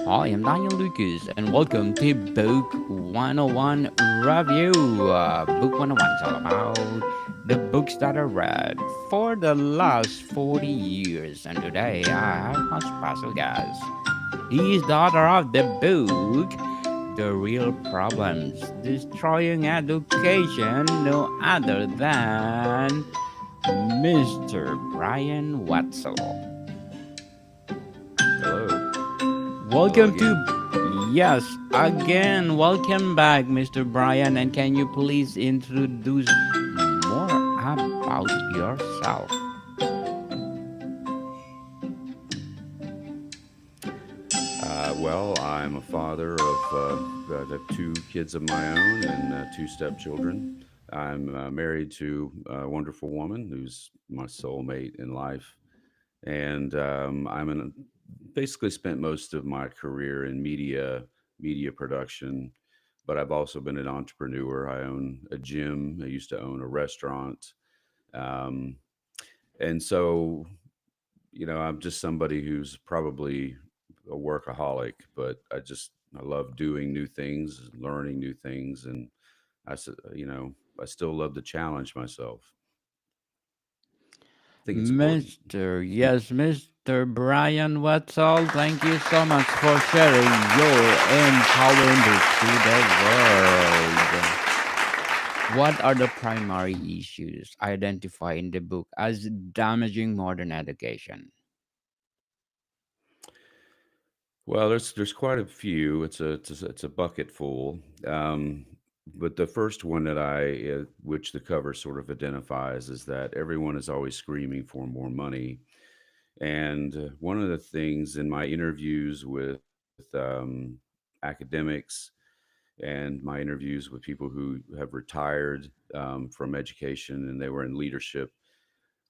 Hi, I'm Daniel Lucas, and welcome to Book 101 Review. Book 101 is all about the books that I read for the last 40 years. And today I have a special guest. He is the author of the book, The Real Problems Destroying Education, no other than Mr. Brian Wetzel. Hello. Hello Welcome again. to Yes, again, welcome back, Mr. Brian. And can you please introduce more about yourself? Well, I'm a father of I have two kids of my own and two stepchildren. I'm married to a wonderful woman who's my soulmate in life, and basically spent most of my career in media production. But I've also been an entrepreneur. I own a gym. I used to own a restaurant, um, and so I'm just somebody who's probably a workaholic, but I love doing new things, learning new things, and I still love to challenge myself. I think it's important. Mr. Brian Wetzel, thank you so much for sharing your empowering books to the world. What are the primary issues identified in the book as damaging modern education? Well, there's quite a few. It's a bucket full. But the first one which the cover sort of identifies, is that everyone is always screaming for more money. And one of the things in my interviews with academics and my interviews with people who have retired from education and they were in leadership,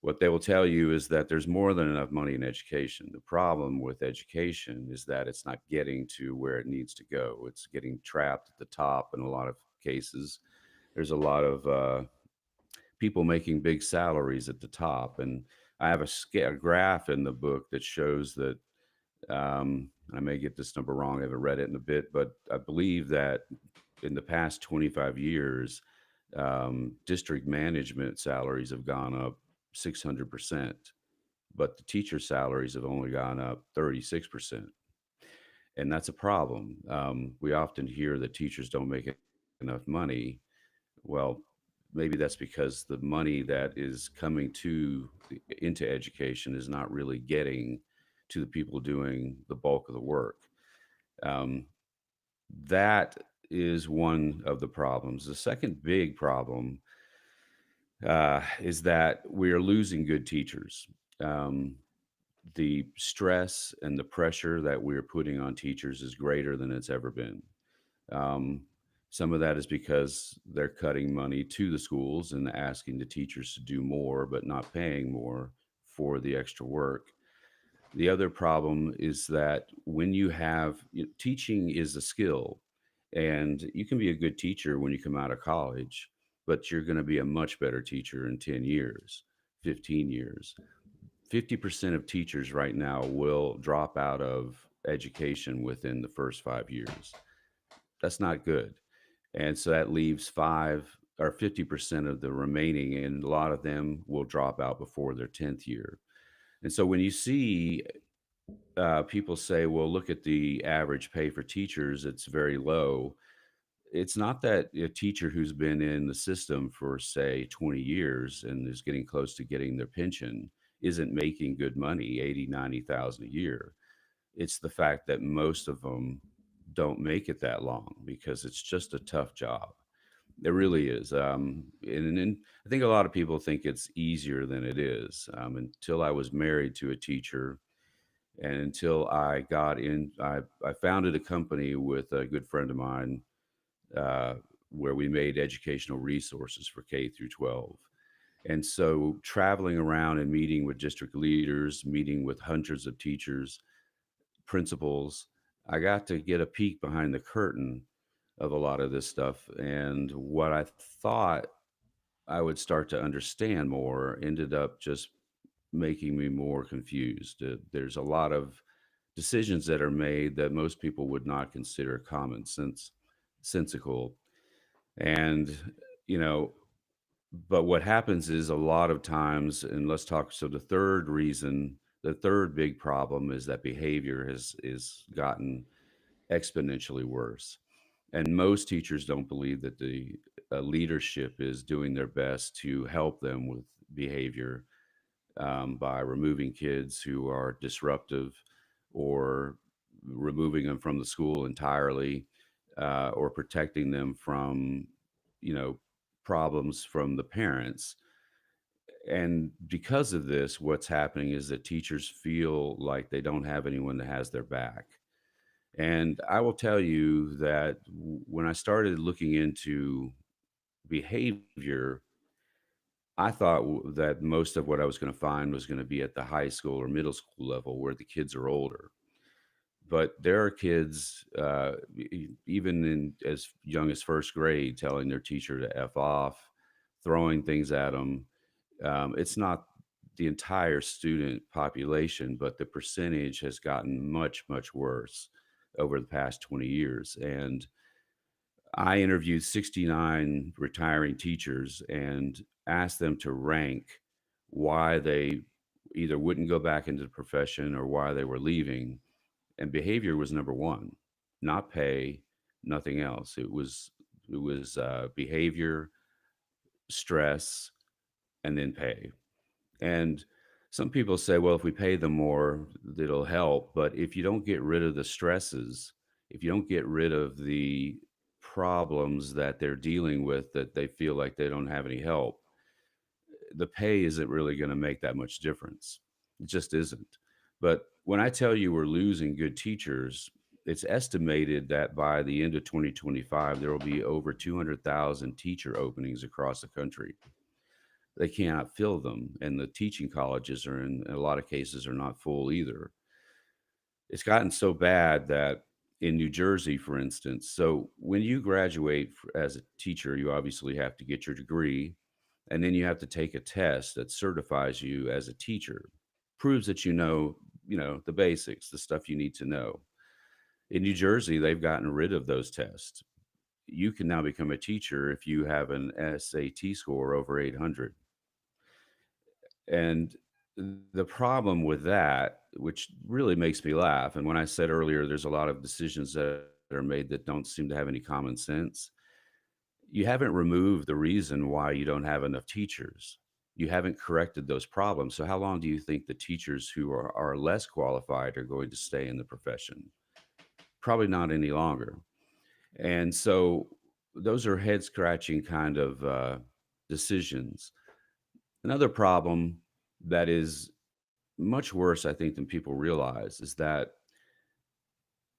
what they will tell you is that there's more than enough money in education. The problem with education is that it's not getting to where it needs to go. It's getting trapped at the top in a lot of cases. There's a lot of people making big salaries at the top. And I have a graph in the book that shows that I may get this number wrong. I haven't read it in a bit, but I believe that in the past 25 years, district management salaries have gone up 600%, but the teacher salaries have only gone up 36%. And that's a problem. We often hear that teachers don't make enough money. Well, maybe that's because the money that is coming into education is not really getting to the people doing the bulk of the work. Um, that is one of the problems. The second big problem is that we are losing good teachers. Um, the stress and the pressure that we're putting on teachers is greater than it's ever been. Um, some of that is because they're cutting money to the schools and asking the teachers to do more, but not paying more for the extra work. The other problem is that when teaching is a skill, and you can be a good teacher when you come out of college, but you're going to be a much better teacher in 10 years, 15 years. 50% of teachers right now will drop out of education within the first 5 years. That's not good. And so that leaves 50% of the remaining, and a lot of them will drop out before their 10th year. And so when you see people say, well, look at the average pay for teachers, it's very low. It's not that a teacher who's been in the system for, say, 20 years and is getting close to getting their pension isn't making good money, 80, 90,000 a year. It's the fact that most of them don't make it that long because it's just a tough job. It really is. And I think a lot of people think it's easier than it is. Until I was married to a teacher, and until I founded a company with a good friend of mine, uh, where we made educational resources for K through 12. And so traveling around and meeting with district leaders, meeting with hundreds of teachers, principals, I got to get a peek behind the curtain of a lot of this stuff. And what I thought I would start to understand more ended up just making me more confused. There's a lot of decisions that are made that most people would not consider common sense sensical. And you know, but what happens is a lot of times, and let's talk, so the third reason, the third big problem is that behavior has is gotten exponentially worse. And most teachers don't believe that the leadership is doing their best to help them with behavior, by removing kids who are disruptive, or removing them from the school entirely, or protecting them from, you know, problems from the parents. And because of this, what's happening is that teachers feel like they don't have anyone that has their back. And I will tell you that when I started looking into behavior, I thought that most of what I was going to find was going to be at the high school or middle school level where the kids are older. But there are kids, even in as young as first grade, telling their teacher to F off, throwing things at them. It's not the entire student population, but the percentage has gotten much, much worse over the past 20 years. And I interviewed 69 retiring teachers and asked them to rank why they either wouldn't go back into the profession or why they were leaving. And behavior was number one, not pay, nothing else. It was behavior, stress, and then pay. And some people say, well, if we pay them more, it'll help. But if you don't get rid of the stresses, if you don't get rid of the problems that they're dealing with that they feel like they don't have any help, the pay isn't really going to make that much difference. It just isn't. But when I tell you we're losing good teachers, it's estimated that by the end of 2025, there will be over 200,000 teacher openings across the country. They cannot fill them, and the teaching colleges are in a lot of cases are not full either. It's gotten so bad that in New Jersey, for instance, so when you graduate as a teacher, you obviously have to get your degree, and then you have to take a test that certifies you as a teacher, proves that you know the basics, the stuff you need to know. In New Jersey, they've gotten rid of those tests. You can now become a teacher if you have an SAT score over 800. And the problem with that, which really makes me laugh, and when I said earlier, there's a lot of decisions that are made that don't seem to have any common sense. You haven't removed the reason why you don't have enough teachers. You haven't corrected those problems. So, how long do you think the teachers who are less qualified are going to stay in the profession? Probably not any longer. And so, those are head scratching kind of decisions. Another problem that is much worse, I think, than people realize is that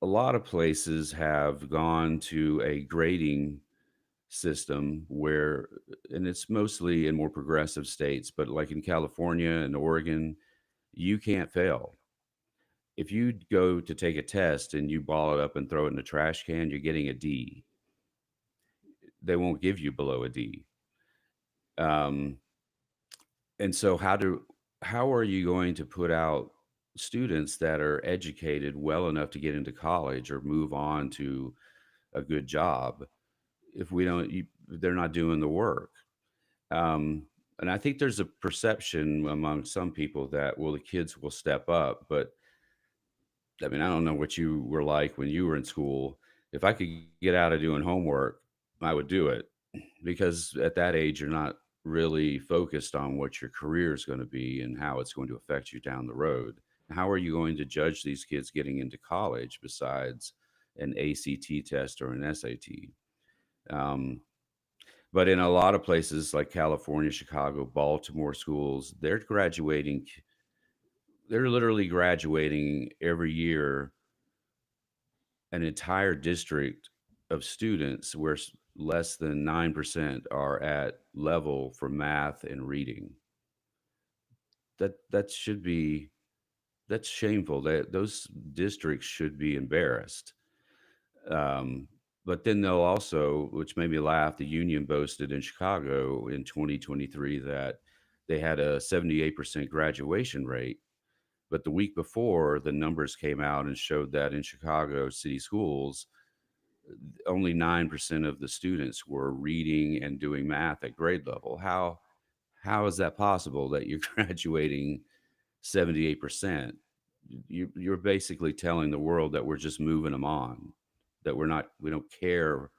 a lot of places have gone to a grading system where, and it's mostly in more progressive states, but like in California and Oregon, you can't fail. If you go to take a test and you ball it up and throw it in the trash can, you're getting a D. They won't give you below a D. Um, and so how are you going to put out students that are educated well enough to get into college or move on to a good job if we don't they're not doing the work? And I think there's a perception among some people that, well, the kids will step up, but I mean, I don't know what you were like when you were in school. If I could get out of doing homework, I would do it, because at that age, you're not really focused on what your career is going to be and how it's going to affect you down the road. How are you going to judge these kids getting into college besides an ACT test or an SAT? Um, but in a lot of places like California, Chicago, Baltimore schools, they're literally graduating every year an entire district of students where less than 9% are at level for math and reading. That should be that's shameful. That those districts should be embarrassed. Um, but then they'll also, which made me laugh, the union boasted in Chicago in 2023 that they had a 78% graduation rate. But the week before, the numbers came out and showed that in Chicago city schools, only 9% of the students were reading and doing math at grade level. How is that possible that you're graduating 78%? You're basically telling the world that we're just moving them on, that we don't care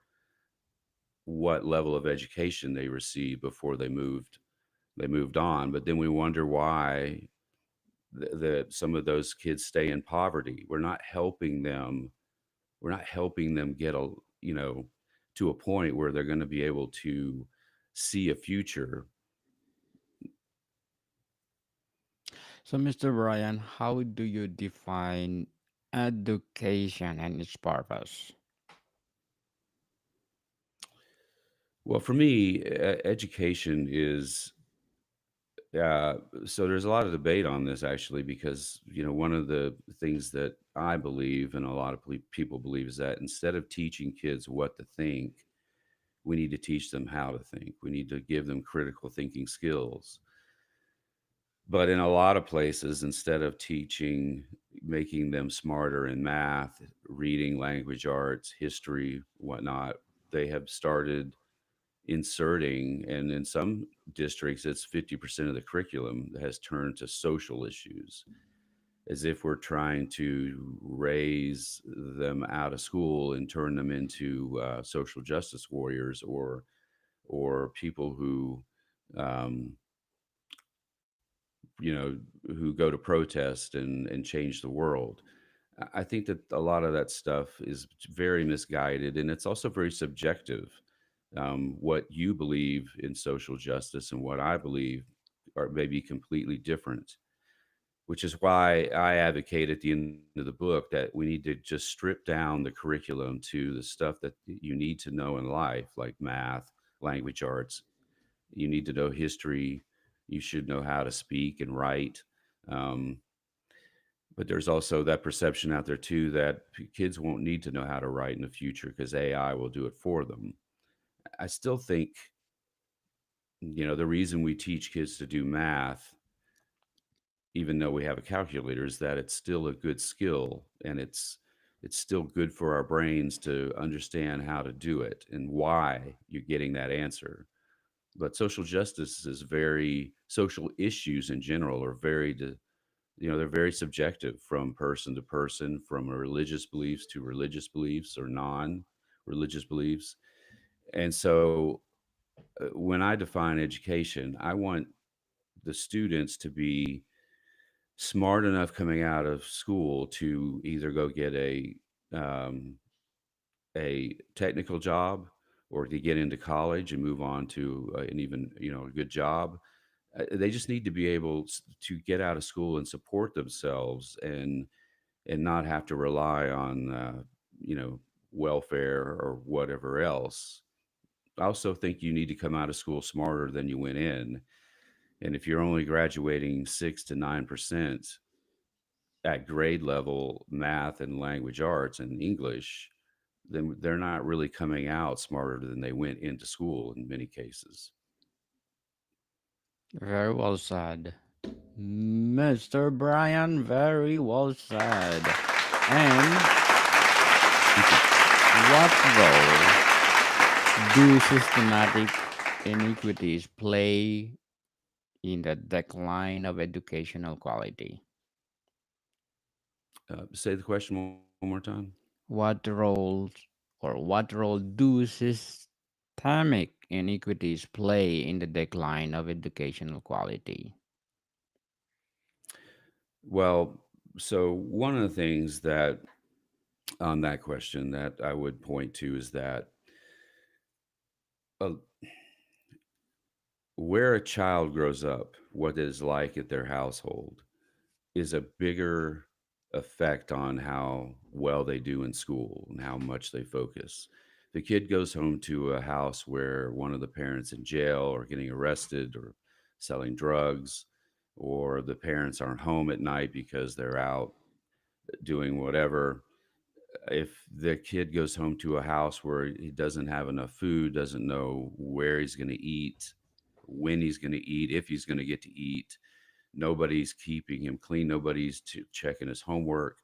what level of education they received before they moved on. But then we wonder why some of those kids stay in poverty. We're not helping them get a you know to a point where they're going to be able to see a future. So, Mr. Brian, how do you define education and its purpose? Well, for me, education is uh, so there's a lot of debate on this actually, because one of the things that I believe and a lot of people believe is that instead of teaching kids what to think, we need to teach them how to think. We need to give them critical thinking skills. But in a lot of places, instead of making them smarter in math, reading, language arts, history, whatnot, they have started inserting, and in some districts, it's 50% of the curriculum that has turned to social issues, as if we're trying to raise them out of school and turn them into social justice warriors, or people um, you know, who go to protest and change the world. I think that a lot of that stuff is very misguided, and it's also very subjective. What you believe in social justice and what I believe are maybe completely different, which is why I advocate at the end of the book that we need to just strip down the curriculum to the stuff that you need to know in life, like math, language arts. You need to know history. You should know how to speak and write. Um, but there's also that perception out there too that kids won't need to know how to write in the future because AI will do it for them. I still think, the reason we teach kids to do math, even though we have a calculator, is that it's still a good skill, and it's still good for our brains to understand how to do it and why you're getting that answer. But social issues in general are they're very subjective from person to person, from religious beliefs to religious beliefs or non-religious beliefs. And so when I define education, I want the students to be smart enough coming out of school to either go get um, a technical job, or to get into college and move on to an even a good job. They just need to be able to get out of school and support themselves, and not have to rely on you know welfare or whatever else. I also think you need to come out of school smarter than you went in. And if you're only graduating 6 to 9% at grade level math and language arts and English, then they're not really coming out smarter than they went into school in many cases. Very well said, Mr. Brian. Very well said. And Thank you. what role do systematic inequities play in the decline of educational quality? Say the question one more time. What roles what role do systemic inequities play in the decline of educational quality? Well, so one of the things that on that question that I would point to is that uh, where a child grows up, what it is like at their household, is a bigger effect on how well they do in school and how much they focus. The kid goes home to a house where one of the parents in jail or getting arrested or selling drugs, or the parents aren't home at night because they're out doing whatever. If the kid goes home to a house where he doesn't have enough food, doesn't know where he's going to eat, when he's going to eat, if he's going to get to eat, Nobody's keeping him clean. Nobody's checking his homework.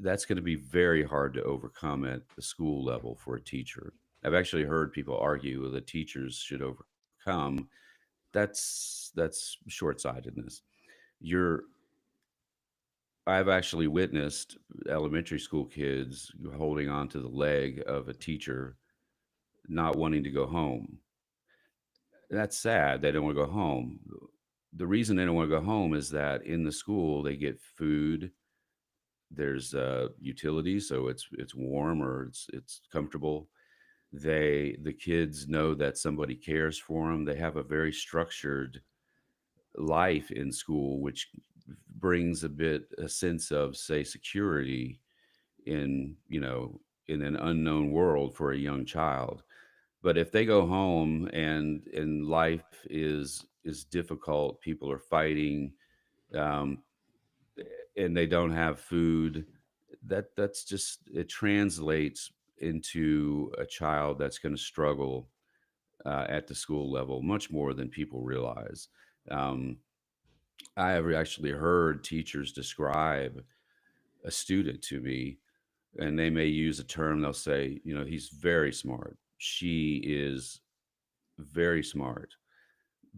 That's going to be very hard to overcome at the school level for a teacher. I've actually heard people argue that teachers should overcome. That's short-sightedness. You're I've actually witnessed elementary school kids holding on to the leg of a teacher not wanting to go home. That's sad. They don't want to go home. The reason they don't want to go home is that in the school they get food. There's utilities, so it's warm or it's comfortable. The kids know that somebody cares for them. They have a very structured life in school, which brings a sense of, say, security in in an unknown world for a young child. But if they go home and life is difficult, people are fighting, um, and they don't have food, that's just, it translates into a child that's going to struggle at the school level much more than people realize. um, I have actually heard teachers describe a student to me, and they may use a term. They'll say, he's very smart, she is very smart,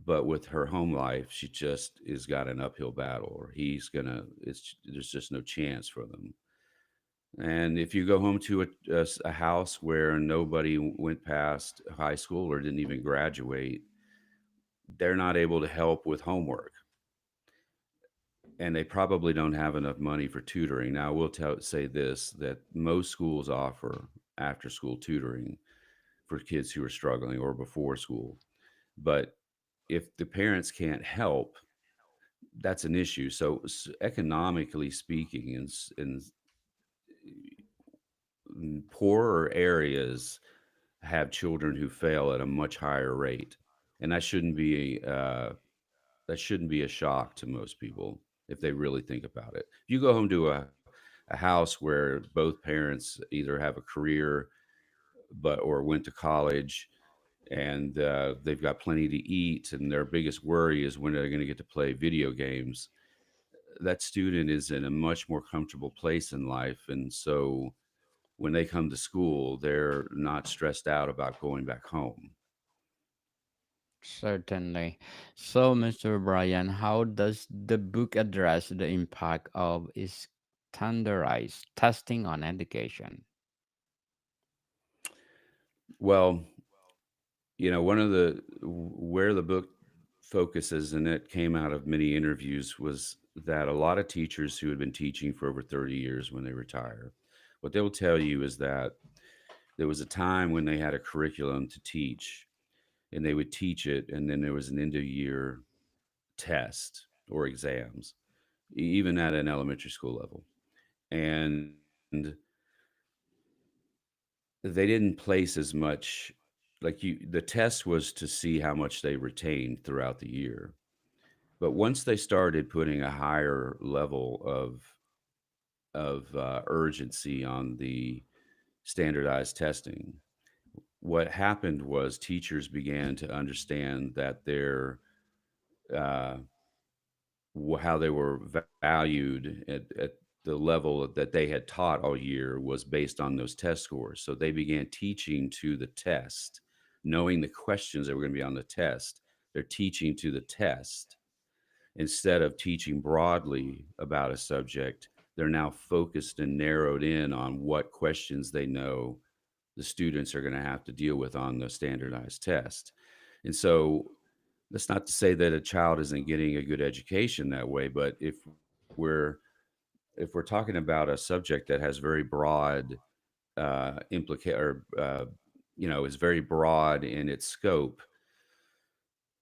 but with her home life, she just is got an uphill battle, or there's just no chance for them. And if you go home to a house where nobody went past high school or didn't even graduate, they're not able to help with homework, and they probably don't have enough money for tutoring. Now, I will say this, that most schools offer after school tutoring for kids who are struggling, or before school. But if the parents can't help, that's an issue. So, economically speaking, poorer areas have children who fail at a much higher rate, and that shouldn't be a shock to most people if they really think about it. If you go home to a house where both parents either have a career or went to college, and they've got plenty to eat, and their biggest worry is when they're going to get to play video games, that student is in a much more comfortable place in life. And so when they come to school, they're not stressed out about going back home. Certainly. So, Mr. Brian, how does the book address the impact of standardized testing on education? Well, one of the where the book focuses, and it came out of many interviews, was that a lot of teachers who had been teaching for over 30 years, when they retire, what they will tell you is that there was a time when they had a curriculum to teach, and they would teach it, and then there was an end of year test or exams, even at an elementary school level. And they didn't place as much, the test was to see how much they retained throughout the year. But once they started putting a higher level of urgency on the standardized testing, what happened was teachers began to understand that uh, how they were valued at the level that they had taught all year was based on those test scores. So they began teaching to the test, knowing the questions that were going to be on the test. They're teaching to the test instead of teaching broadly about a subject. They're now focused and narrowed in on what questions they know the students are going to have to deal with on the standardized test. And so that's not to say that a child isn't getting a good education that way, but we're if we're talking about a subject that has very broad implica or is very broad in its scope,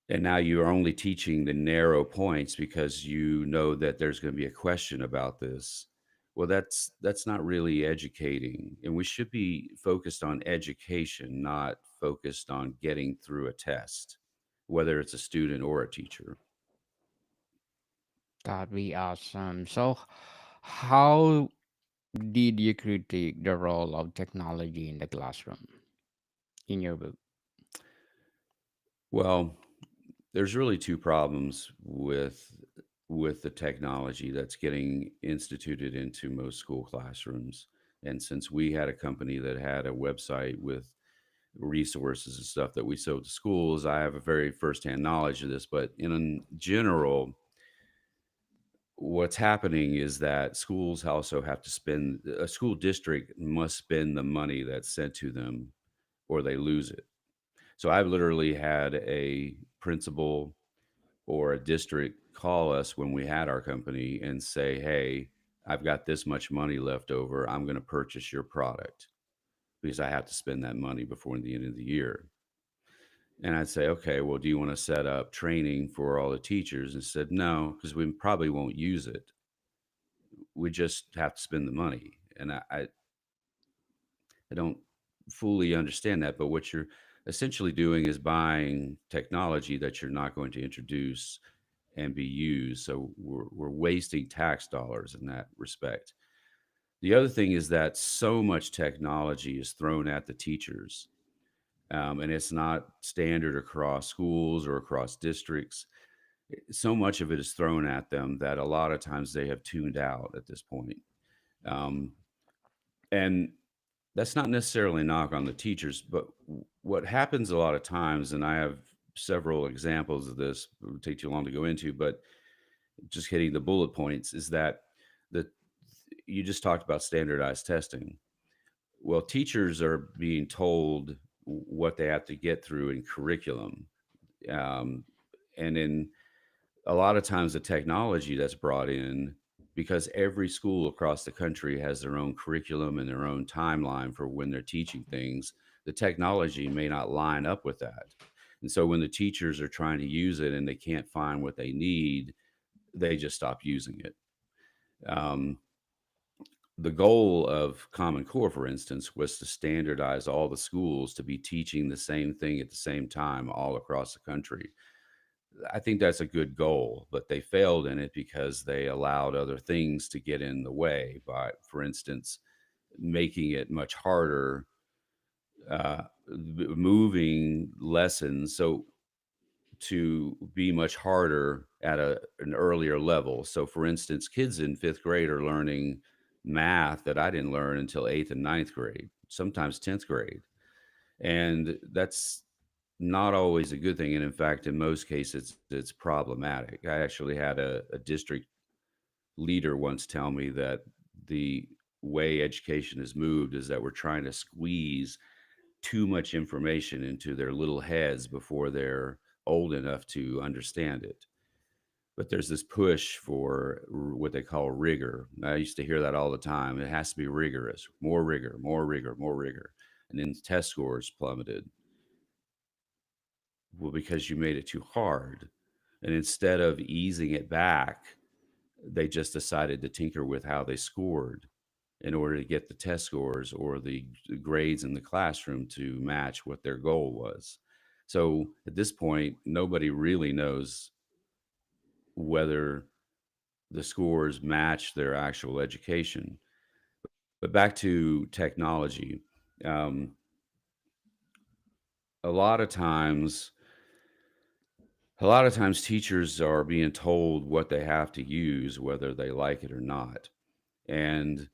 and now you are only teaching the narrow points because you know that there's going to be a question about this. Well, that's not really educating, and we should be focused on education, not focused on getting through a test, whether it's a student or a teacher. That'd be awesome. So, how did you critique the role of technology in the classroom in your book? Well, There's really two problems with the technology that's getting instituted into most school classrooms. And since we had a company that had a website with resources and stuff that we sold to schools, I have a very firsthand knowledge of this. But in general, what's happening is that schools also have to spend, a school district must spend the money that's sent to them or they lose it. So I've literally had a principal or a district call us when we had our company and say, "Hey, I've got this much money left over. I'm going to purchase your product because I have to spend that money before the end of the year." And I'd say, "Okay, well, do you want to set up training for all the teachers?" And said, "No, because we probably won't use it. We just have to spend the money." And I don't fully understand that, but what you're essentially doing is buying technology that you're not going to introduce and be used. So we're wasting tax dollars in that respect. The other thing is that so much technology is thrown at the teachers, and it's not standard across schools or across districts. So much of it is thrown at them that a lot of times they have tuned out at this point. Um, and that's not necessarily a knock on the teachers, but what happens a lot of times, and I have several examples of this, it would take too long to go into, but just hitting the bullet points is that the you just talked about standardized testing. Well, teachers are being told what they have to get through in curriculum, um, and in a lot of times the technology that's brought in, because every school across the country has their own curriculum and their own timeline for when they're teaching things, the technology may not line up with that. And so when the teachers are trying to use it and they can't find what they need, they just stop using it. Um, the goal of Common Core, for instance, was to standardize all the schools to be teaching the same thing at the same time all across the country. I think that's a good goal, but they failed in it because they allowed other things to get in the way by, for instance, making it much harder, moving lessons so to be much harder at an earlier level. So, for instance, kids in fifth grade are learning math that I didn't learn until eighth and ninth grade, sometimes 10th grade. And that's not always a good thing. And in fact, in most cases, it's problematic. I actually had a district leader once tell me that the way education has moved is that we're trying to squeeze too much information into their little heads before they're old enough to understand it. But there's this push for what they call rigor. I used to hear that all the time. It has to be rigorous, more rigor, more rigor, more rigor. And then test scores plummeted. Well, because you made it too hard. And instead of easing it back, they just decided to tinker with how they scored in order to get the test scores or the grades in the classroom to match what their goal was. So at this point, nobody really knows whether the scores match their actual education. But back to technology, um, a lot of times, a lot of times teachers are being told what they have to use, whether they like it or not. And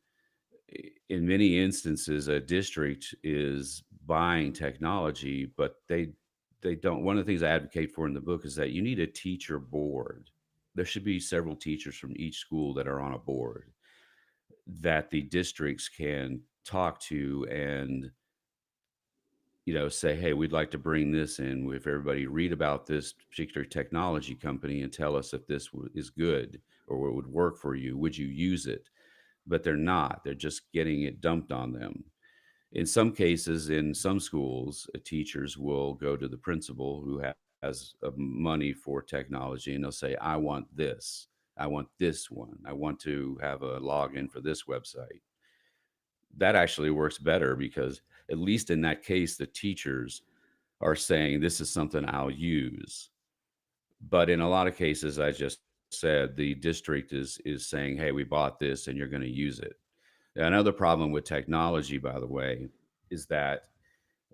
in many instances, a district is buying technology, but they don't. One of the things I advocate for in the book is that you need a teacher board. There should be several teachers from each school that are on a board that the districts can talk to and say, hey, we'd like to bring this in. If everybody read about this particular technology company and tell us if this is good or it would work for you, would you use it? But they're not. They're just getting it dumped on them. In some cases, in some schools, teachers will go to the principal who has money for technology and they'll say, I want this. I want this one. I want to have a login for this website. That actually works better because, at least in that case, the teachers are saying, this is something I'll use. But in a lot of cases, I just said the district is saying, hey, we bought this and you're going to use it. Another problem with technology, by the way, is that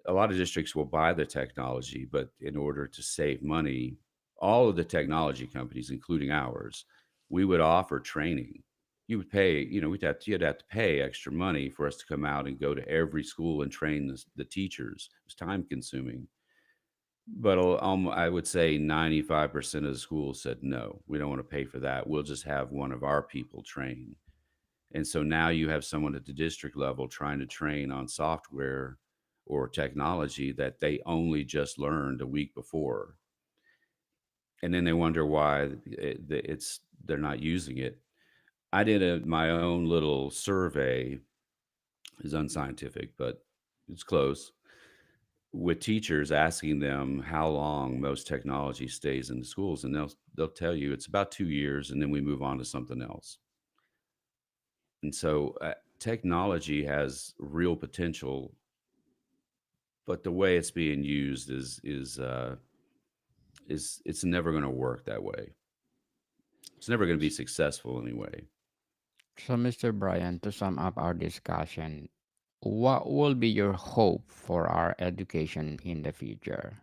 a lot of districts will buy the technology, but in order to save money, all of the technology companies, including ours, we would offer training. You would pay, you'd have to pay extra money for us to come out and go to every school and train the teachers. It was time consuming. But I would say 95% of the schools said, no, we don't want to pay for that. We'll just have one of our people train. And so now you have someone at the district level trying to train on software or technology that they only just learned a week before. And then they wonder why they're not using it. I did my own little survey. Is unscientific, but it's close, with teachers, asking them how long most technology stays in the schools, and they'll tell you it's about 2 years, and then we move on to something else. And so technology has real potential, but the way it's being used is it's never going to work that way. It's never going to be successful anyway. So, Mr. Brian, to sum up our discussion, what will be your hope for our education in the future?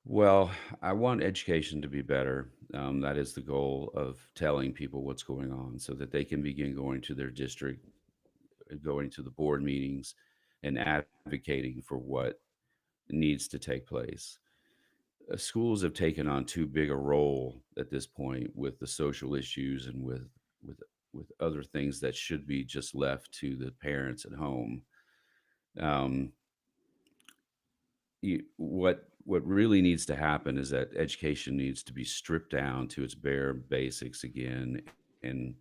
Well, I want education to be better. That is the goal of telling people what's going on so that they can begin going to their district, going to the board meetings, and advocating for what needs to take place. Schools have taken on too big a role at this point with the social issues and with with other things that should be just left to the parents at home. Um, what really needs to happen is that education needs to be stripped down to its bare basics again and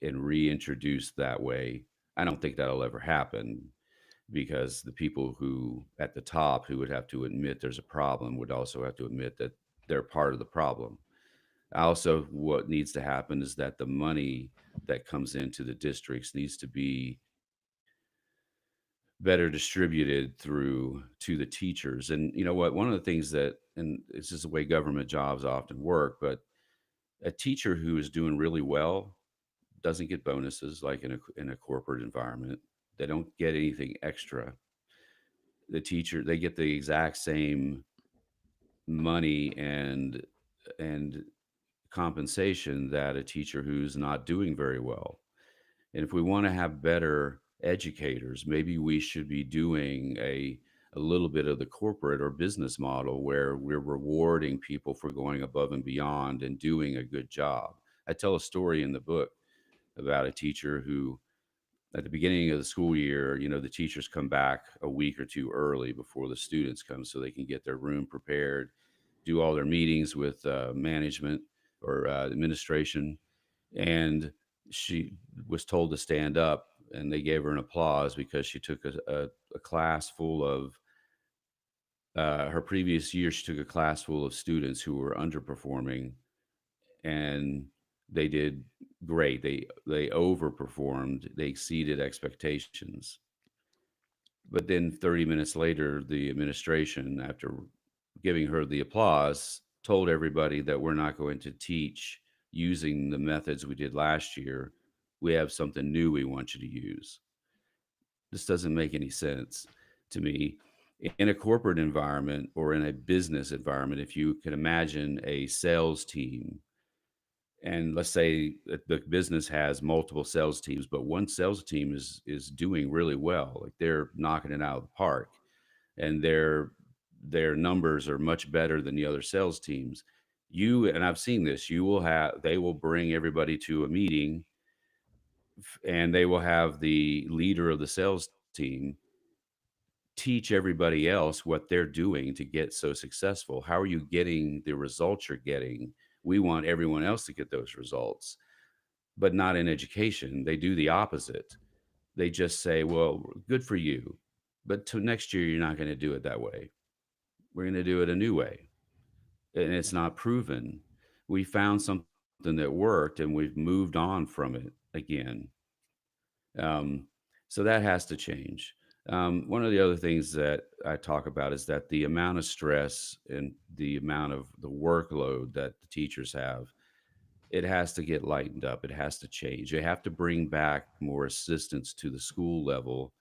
reintroduced that way. I don't think that'll ever happen because the people who at the top who would have to admit there's a problem would also have to admit that they're part of the problem. Also, what needs to happen is that the money that comes into the districts needs to be better distributed through to the teachers. And you know what? One of the things that, and this is the way government jobs often work, but a teacher who is doing really well doesn't get bonuses like in a corporate environment. They don't get anything extra. The teacher, they get the exact same money and compensation that a teacher who's not doing very well. And if we want to have better educators, maybe we should be doing a little bit of the corporate or business model where we're rewarding people for going above and beyond and doing a good job. I tell a story in the book about a teacher who, at the beginning of the school year, the teachers come back a week or two early before the students come so they can get their room prepared, do all their meetings with management or administration. And she was told to stand up, and they gave her an applause because she took a class full of her previous year. She took a class full of students who were underperforming, and they did great. They overperformed. They exceeded expectations. But then 30 minutes later, the administration, after giving her the applause, told everybody that we're not going to teach using the methods we did last year. We have something new we want you to use. This doesn't make any sense to me. In a corporate environment or in a business environment, if you can imagine a sales team, and let's say that the business has multiple sales teams, but one sales team is doing really well, like they're knocking it out of the park, and their numbers are much better than the other sales teams. You and I've seen this. You will have They will bring everybody to a meeting, and they will have the leader of the sales team teach everybody else what they're doing to get so successful. How are you getting the results you're getting? We want everyone else to get those results, but not in education. They do the opposite. They just say, well, good for you, but to next year, you're not going to do it that way. We're going to do it a new way. And it's not proven. We found something that worked and we've moved on from it again. Um, so that has to change. One of the other things that I talk about is that the amount of stress and the amount of the workload that the teachers have, it has to get lightened up. It has to change. They have to bring back more assistants to the school level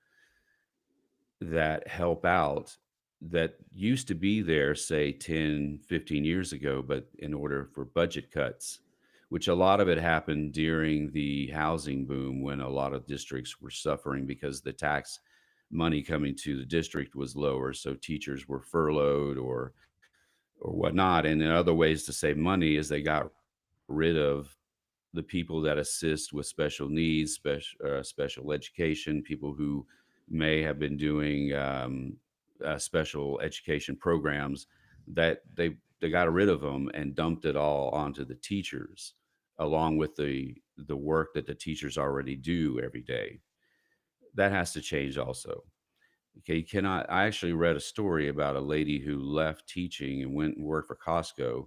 that help out. that used to be there, say 10, 15 years ago, but in order for budget cuts, which a lot of it happened during the housing boom when a lot of districts were suffering because the tax money coming to the district was lower. So teachers were furloughed or whatnot. And in other ways to save money is they got rid of the people that assist with special needs, special education, people who may have been doing special education programs, that they got rid of them and dumped it all onto the teachers, along with the work that the teachers already do every day. That has to change also. Okay, you cannot. I actually read a story about a lady who left teaching and went and worked for Costco,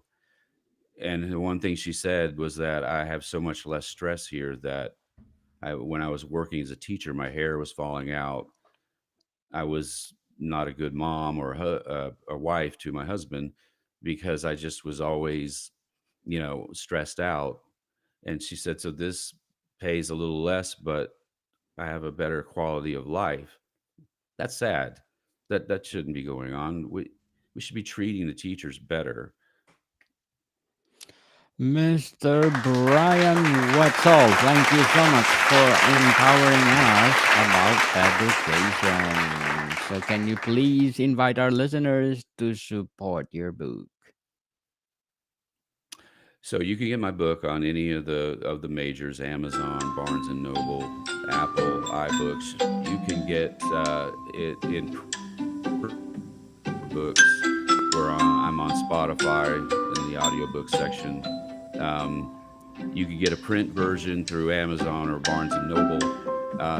and the one thing she said was that I have so much less stress here that when I was working as a teacher, my hair was falling out. I was not a good mom or a wife to my husband because I just was always, stressed out. And she said, so this pays a little less, but I have a better quality of life. That's sad. That shouldn't be going on. We should be treating the teachers better. Mr. Brian Wetzel, thank you so much for empowering us about education. So, can you please invite our listeners to support your book? So you can get my book on any of the majors: Amazon, Barnes and Noble, Apple, iBooks. You can get it in books. I'm on Spotify in the audiobook section. Um, you can get a print version through Amazon or Barnes and Noble.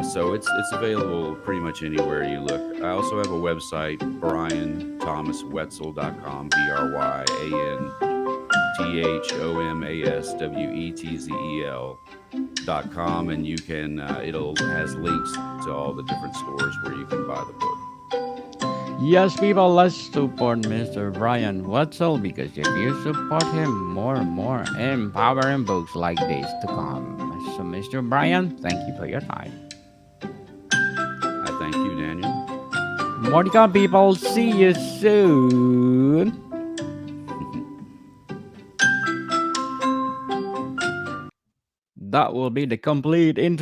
So it's available pretty much anywhere you look. I also have a website, BryanThomasWetzel.com, BryanThomasWetzel.com, and you can it'll has links to all the different stores where you can buy the book. Yes, people, let's support Mr. Brian Wetzel because if you support him, more and more empowering books like this to come. So, Mr. Brian, thank you for your time. I thank you, Daniel. More to come, people. See you soon. That will be the complete intro.